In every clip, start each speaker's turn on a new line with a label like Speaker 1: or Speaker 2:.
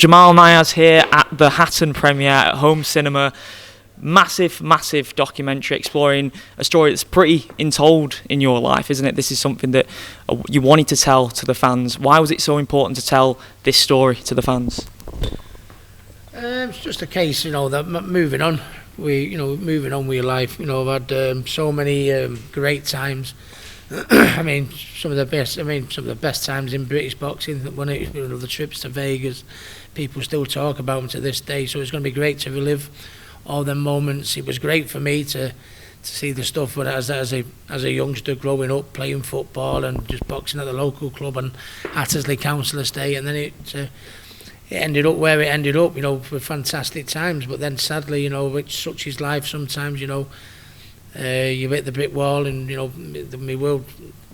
Speaker 1: Jamal Niaz here at the Hatton premiere at Home Cinema. Massive documentary exploring a story that's pretty untold in your life, isn't it? This is something that you wanted to tell to the fans. Why was it so important to tell this story to the fans?
Speaker 2: It's just a case, that moving on. Moving on with your life. I've had so many great times. I mean, some of the best times in British boxing. When the trips to Vegas, people still talk about them to this day. So it's going to be great to relive all them moments. It was great for me to see the stuff when as a youngster growing up, playing football and just boxing at the local club on Hattersley Council Estate, and then it ended up where it ended up. For fantastic times. But then sadly, it's such is life. Sometimes, you hit the brick wall, and my world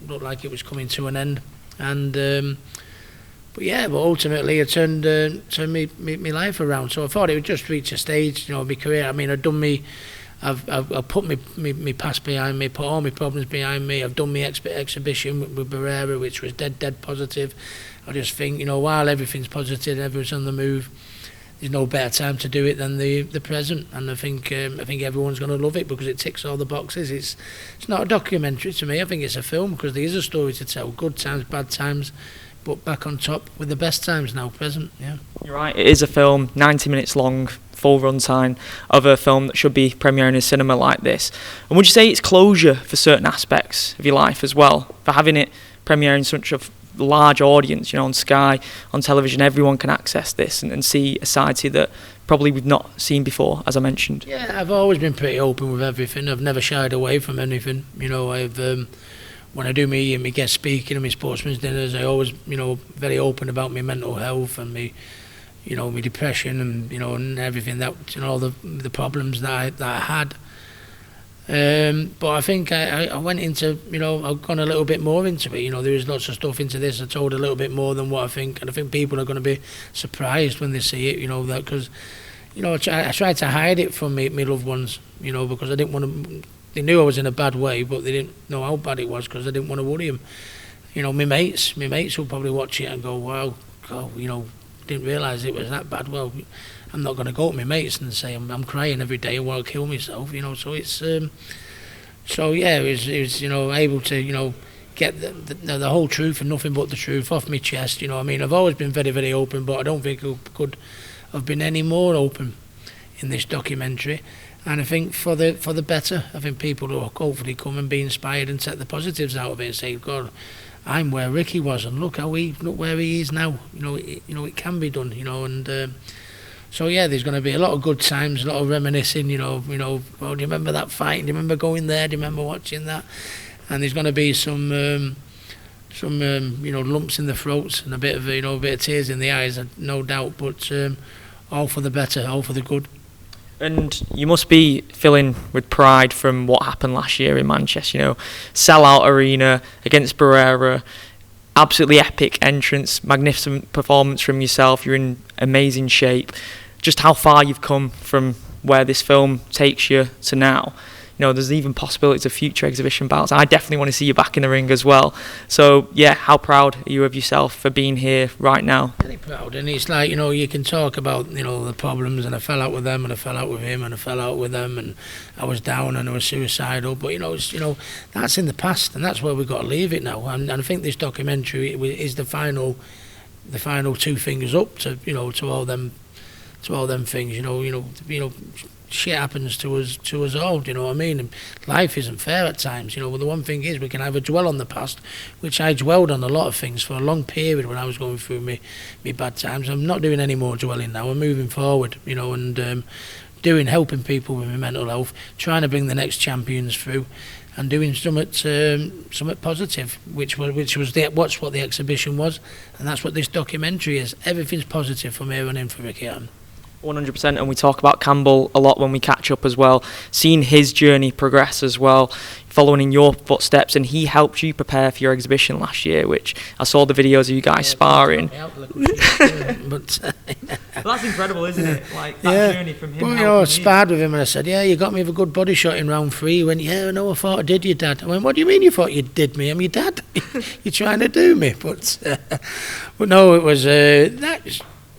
Speaker 2: looked like it was coming to an end. And but ultimately it turned me life around. So I thought it would just reach a stage, my career. I mean, I've put me past behind me, put all my problems behind me. I've done my exhibition with Barrera, which was dead positive. I just think, while everything's positive, everyone's on the move, there's no better time to do it than the present. And I think everyone's going to love it because it ticks all the boxes. It's not a documentary to me. I think it's a film because there is a story to tell. Good times, bad times, but back on top with the best times now present. Yeah,
Speaker 1: you're right. It is a film, 90 minutes long, full runtime of a film that should be premiering in a cinema like this. And would you say it's closure for certain aspects of your life as well, for having it premiere in such a large audience, on Sky, on television? Everyone can access this and see a side to you that probably we've not seen before, as I mentioned.
Speaker 2: Yeah, I've always been pretty open with everything. I've never shied away from anything. I've when I do me guest speaking and my sportsman's dinners, I always, very open about my mental health and my depression and and everything that all the problems that I had. But I think I went into, I've gone a little bit more into it. There is lots of stuff into this. I told a little bit more than what I think, and I think people are going to be surprised when they see it. That because, I tried to hide it from my loved ones, because I didn't want to. They knew I was in a bad way, but they didn't know how bad it was because I didn't want to worry them. My mates will probably watch it and go, "Wow, God, didn't realise it was that bad." Well, I'm not going to go to my mates and say I'm crying every day and want to kill myself, So it's it was able to get the whole truth and nothing but the truth off my chest. I've always been very, very open, but I don't think I could have been any more open in this documentary. And I think for the better. I think people will hopefully come and be inspired and take the positives out of it and say, God, I'm where Ricky was, and look where he is now. It can be done. And. So there's going to be a lot of good times, a lot of reminiscing. Oh, do you remember that fight? Do you remember going there? Do you remember watching that? And there's going to be some lumps in the throats and a bit of tears in the eyes, no doubt. But all for the better, all for the good.
Speaker 1: And you must be filling with pride from what happened last year in Manchester. Sell-out arena against Barrera. Absolutely epic entrance, magnificent performance from yourself. You're in amazing shape. Just how far you've come from where this film takes you to now. There's even possibilities of future exhibition bouts. I definitely want to see you back in the ring as well. So, how proud are you of yourself for being here right now?
Speaker 2: Really proud. And it's like, you can talk about, the problems, and I fell out with them, and I fell out with him, and I fell out with them, and I was down and I was suicidal. But, that's in the past, and that's where we've got to leave it now. And I think this documentary is the final two fingers up to, to all them things. Shit happens to us all, do you know what I mean? And life isn't fair at times, Well, the one thing is we can either dwell on the past, which I dwelled on a lot of things for a long period when I was going through me bad times. I'm not doing any more dwelling now. I'm moving forward, and helping people with my mental health, trying to bring the next champions through, and doing something positive, which was what the exhibition was, and that's what this documentary is. Everything's positive from here on in for Ricky Hatton.
Speaker 1: 100%, and we talk about Campbell a lot when we catch up as well, seeing his journey progress as well, following in your footsteps, and he helped you prepare for your exhibition last year, which I saw the videos of you guys sparring.
Speaker 2: But
Speaker 1: well, that's incredible, isn't it? Like that journey from him.
Speaker 2: Well, I sparred with him and I said, you got me with a good body shot in round 3. He went, no, I thought I did you, Dad. I went, what do you mean you thought you did me? I'm your dad. You're trying to do me. But no, it was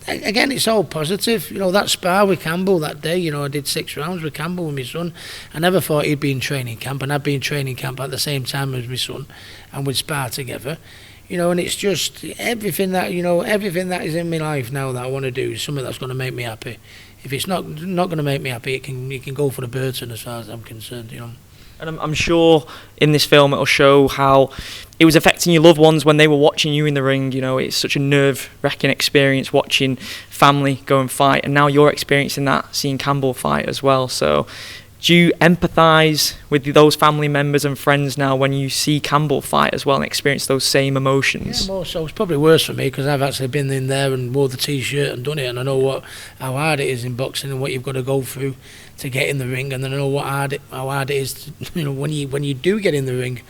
Speaker 2: again, it's all positive. You know, that spar with Campbell that day, you know, I did 6 rounds with Campbell with my son. I never thought he'd be in training camp, and I'd be in training camp at the same time as my son, and we'd spar together. You know, and it's just everything that is in my life now that I want to do is something that's going to make me happy. If it's not going to make me happy, it can go for the Burton as far as I'm concerned, you know.
Speaker 1: And I'm sure in this film it'll show how it was affecting your loved ones when they were watching you in the ring. You know, it's such a nerve-wracking experience watching family go and fight, and now you're experiencing that, seeing Campbell fight as well. So do you empathise with those family members and friends now when you see Campbell fight as well and experience those same emotions?
Speaker 2: Yeah, more so. It's probably worse for me because I've actually been in there and wore the T-shirt and done it, and I know how hard it is in boxing and what you've got to go through to get in the ring, and then I know how hard it is to, you know, when you do get in the ring,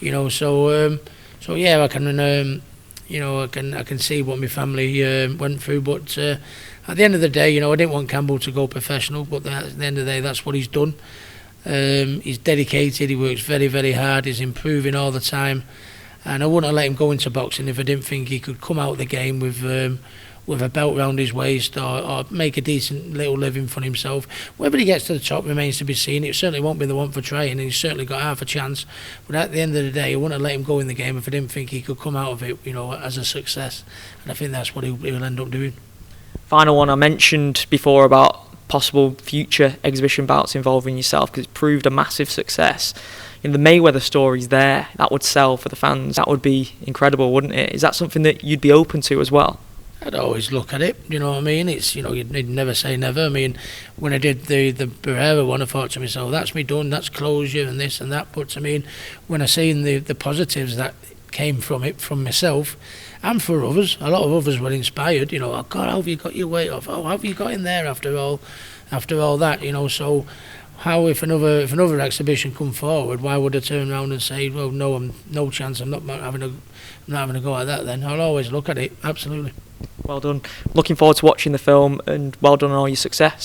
Speaker 2: you know. So yeah, I can you know, I can see what my family went through, but at the end of the day, you know, I didn't want Campbell to go professional, but at the end of the day, that's what he's done. He's dedicated, he works very, very hard, he's improving all the time, and I wouldn't have let him go into boxing if I didn't think he could come out of the game with a belt round his waist or make a decent little living for himself. Whether he gets to the top remains to be seen. It certainly won't be the one for trying, and he's certainly got half a chance. But at the end of the day, I wouldn't have let him go in the game if I didn't think he could come out of it, you know, as a success. And I think that's what he'll end up doing.
Speaker 1: Final one, I mentioned before about possible future exhibition bouts involving yourself because it's proved a massive success. You know, the Mayweather story's there, that would sell for the fans. That would be incredible, wouldn't it? Is that something that you'd be open to as well?
Speaker 2: I'd always look at it, you know what I mean? It's, you know, you'd never say never. I mean, when I did the Barrera one, I thought to myself, that's me done, that's closure and this and that. But I mean, when I seen the positives that came from it, from myself and for others, a lot of others were inspired, you know. Oh God, how have you got your weight off? Oh, how have you got in there after all that, you know? So how, if another exhibition come forward, why would I turn around and say, well, no, I'm no chance, I'm not having a go at that? Then I'll always look at it. Absolutely.
Speaker 1: Well done. Looking forward to watching the film, and well done on all your success.